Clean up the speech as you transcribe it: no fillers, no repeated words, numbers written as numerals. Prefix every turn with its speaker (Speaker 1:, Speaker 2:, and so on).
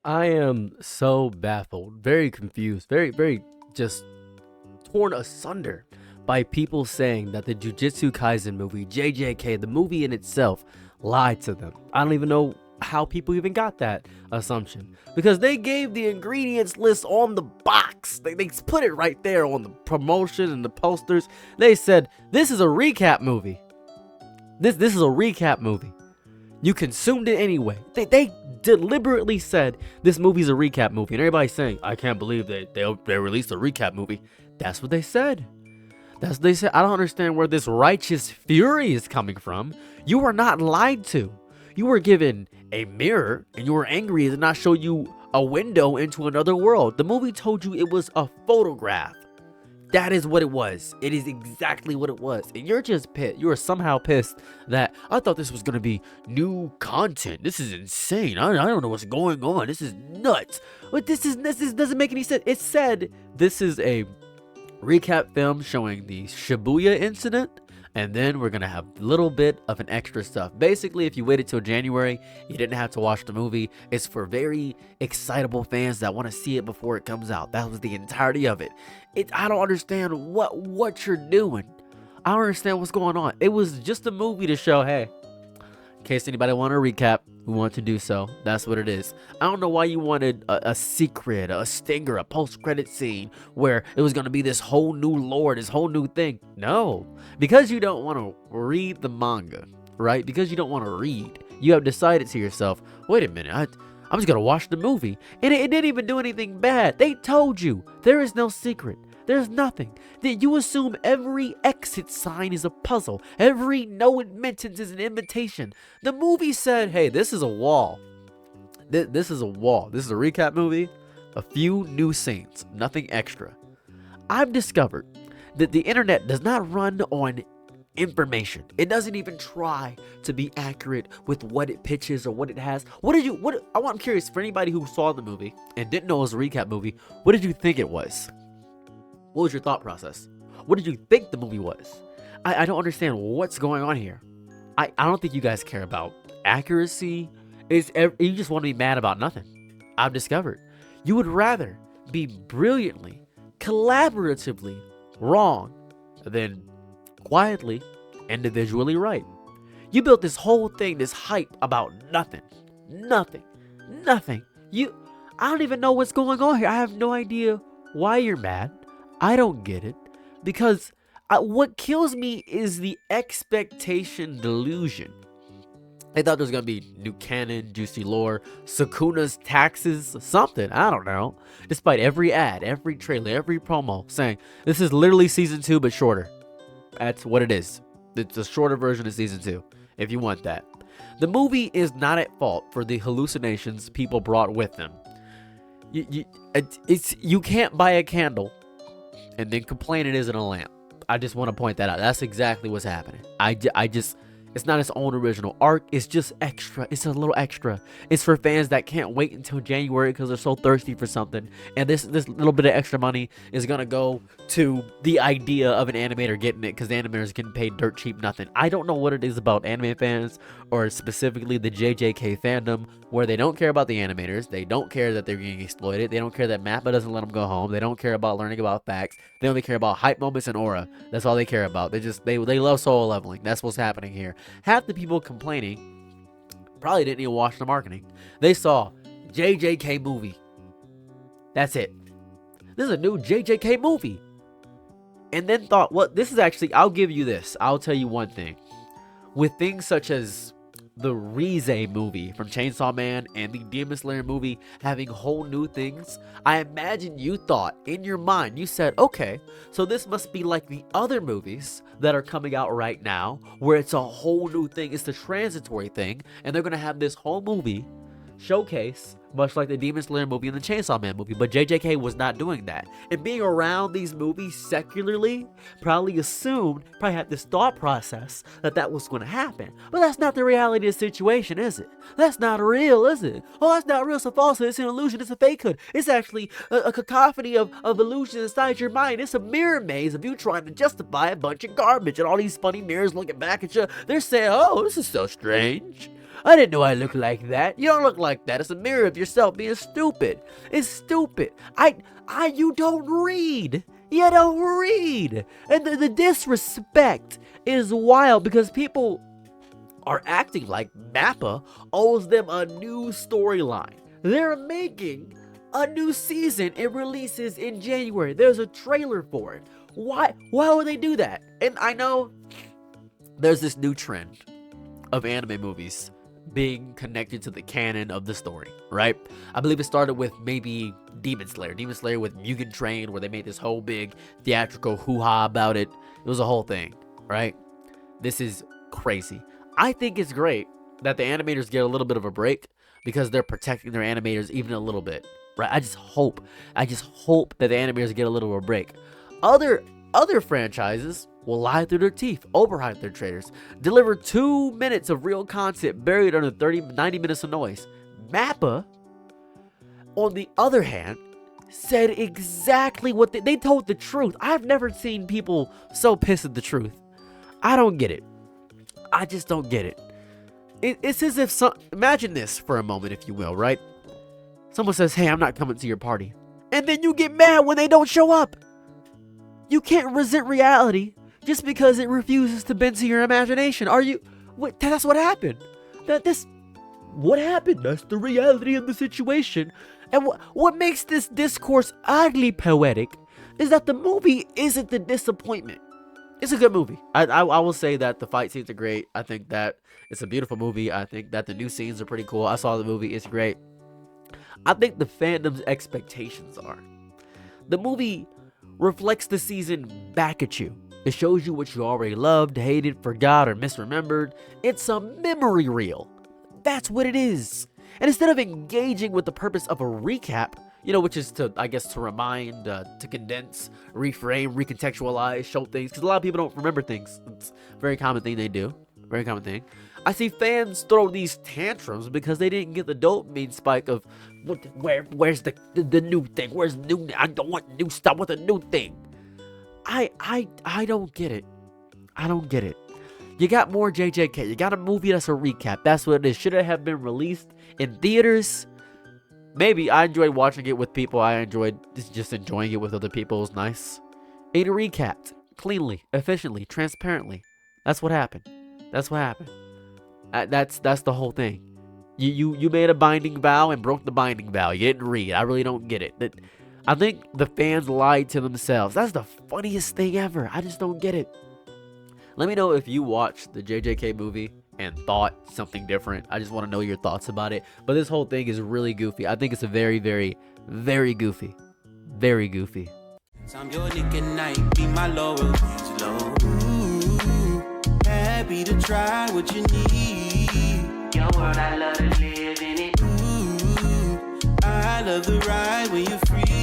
Speaker 1: I am so baffled, very confused, very just torn asunder by people saying that the Jujutsu Kaisen movie, JJK, the movie in itself, lied to them. I don't even know how people even got that assumption because they gave the ingredients list on the box. They put it right there on the promotion and the posters. They said, this is a recap movie. This is a recap movie. You consumed it anyway. They deliberately said this movie's a recap movie, and everybody's saying, I can't believe they released a recap movie. That's what they said. That's what they said. I don't understand where this righteous fury is coming from. You were not lied to. You were given a mirror, and you were angry it did not show you a window into another world. The movie told you it was a photograph. That is what it was. It is exactly what it was. And you're just pissed. You are somehow pissed that I thought this was going to be new content. This is insane. I don't know what's going on. This is nuts. But this doesn't make any sense. It said this is a recap film showing the Shibuya incident, and then we're gonna have a little bit of an extra stuff. Basically, if you waited till January, you didn't have to watch the movie. It's for very excitable fans that want to see it before it comes out. That was the entirety of it. I don't understand what you're doing. I don't understand what's going on. It was just a movie to show, hey, in case anybody want to recap, we want to do so. That's what it is. I don't know why you wanted a secret, a stinger, a post-credit scene where it was going to be this whole new lore, this whole new thing. No, because you don't want to read the manga, right? Because you don't want to read, you have decided to yourself, wait a minute, I'm just going to watch the movie. And it didn't even do anything bad. They told you there is no secret. There's nothing. That you assume every exit sign is a puzzle. Every no admittance is an invitation. The movie said, hey, this is a wall. This is a wall. This is a recap movie. A few new scenes. Nothing extra. I've discovered that the internet does not run on information. It doesn't even try to be accurate with what it pitches or what it has. I'm curious for anybody who saw the movie and didn't know it was a recap movie, what did you think it was? What was your thought process? What did you think the movie was? I don't understand what's going on here. I don't think you guys care about accuracy. You just want to be mad about nothing. I've discovered you would rather be brilliantly, collaboratively wrong than quietly, individually right. You built this whole thing, this hype about nothing. I don't even know what's going on here. I have no idea why you're mad. I don't get it. Because what kills me is the expectation delusion. I thought there was going to be new canon, juicy lore, Sukuna's taxes, something. I don't know. Despite every ad, every trailer, every promo saying, this is literally season 2 but shorter. That's what it is. It's a shorter version of season 2, if you want that. The movie is not at fault for the hallucinations people brought with them. You can't buy a candle and then complain it isn't a lamp. I just want to point that out. That's exactly what's happening. It's not its own original arc. It's just extra. It's a little extra. It's for fans that can't wait until January because they're so thirsty for something. And this little bit of extra money is going to go to the idea of an animator getting it because the animator is getting paid dirt cheap nothing. I don't know what it is about anime fans or specifically the JJK fandom where they don't care about the animators. They don't care that they're getting exploited. They don't care that Mappa doesn't let them go home. They don't care about learning about facts. They only care about hype moments and aura. That's all they care about. They love solo leveling. That's what's happening here. Half the people complaining probably didn't even watch the marketing. They saw JJK movie. That's it. This is a new JJK movie. And then thought, well, this is actually, I'll give you this. I'll tell you one thing. With things such as the Rize movie from Chainsaw Man and the Demon Slayer movie having whole new things, I imagine you thought in your mind, you said, okay, so this must be like the other movies that are coming out right now where it's a whole new thing. It's the transitory thing, and they're going to have this whole movie showcase much like the Demon Slayer movie and the Chainsaw Man movie, but JJK was not doing that. And being around these movies secularly, probably had this thought process that was going to happen. But that's not the reality of the situation, is it? That's not real, is it? Oh, that's not real, it's a falsehood, it's an illusion, it's a fakehood. It's actually a cacophony of illusions inside your mind. It's a mirror maze of you trying to justify a bunch of garbage and all these funny mirrors looking back at you. They're saying, oh, this is so strange. I didn't know I looked like that. You don't look like that. It's a mirror of yourself being stupid. It's stupid. You don't read. You don't read. And the disrespect is wild because people are acting like Mappa owes them a new storyline. They're making a new season. It releases in January. There's a trailer for it. Why would they do that? And I know there's this new trend of anime movies being connected to the canon of the story, right? I believe it started with maybe Demon Slayer with Mugen Train, where they made this whole big theatrical hoo-ha about it. It was a whole thing, right? This is crazy. I think it's great that the animators get a little bit of a break because they're protecting their animators even a little bit, right? I just hope that the animators get a little of a break. Other franchises will lie through their teeth, overhype their trailers, deliver 2 minutes of real content buried under 90 minutes of noise. Mappa, on the other hand, said exactly what they told the truth. I've never seen people so pissed at the truth. I don't get it. I just don't get it. It's as if imagine this for a moment, if you will, right? Someone says, "Hey, I'm not coming to your party," and then you get mad when they don't show up. You can't resent reality just because it refuses to bend to your imagination. That's what happened. What happened? That's the reality of the situation. And what makes this discourse oddly poetic is that the movie isn't the disappointment. It's a good movie. I will say that the fight scenes are great. I think that it's a beautiful movie. I think that the new scenes are pretty cool. I saw the movie. It's great. I think the fandom's expectations are. The movie reflects the season back at you. It shows you what you already loved, hated, forgot, or misremembered. It's a memory reel. That's what it is. And instead of engaging with the purpose of a recap, which is to remind, to condense, reframe, recontextualize, show things, because a lot of people don't remember things. It's a very common thing they do. Very common thing. I see fans throw these tantrums because they didn't get the dopamine spike of, where's the new thing? Where's new? I don't want new stuff with a new thing. I don't get it. I don't get it. You got more JJK. You got a movie that's a recap. That's what it is. Should it have been released in theaters? Maybe. I enjoyed watching it with people. I enjoyed just enjoying it with other people. It was nice. It recapped cleanly, efficiently, transparently. That's what happened. That's what happened. That's the whole thing. You made a binding vow and broke the binding vow. You didn't read. I really don't get it. I think the fans lied to themselves. That's the funniest thing ever. I just don't get it. Let me know if you watched the JJK movie and thought something different. I just want to know your thoughts about it. But this whole thing is really goofy. I think it's a very, very, very goofy. Very goofy. I'm your nigga night, be my Laurel. Happy to try what you need. Your world, I love to live in it. I love the ride when you're free.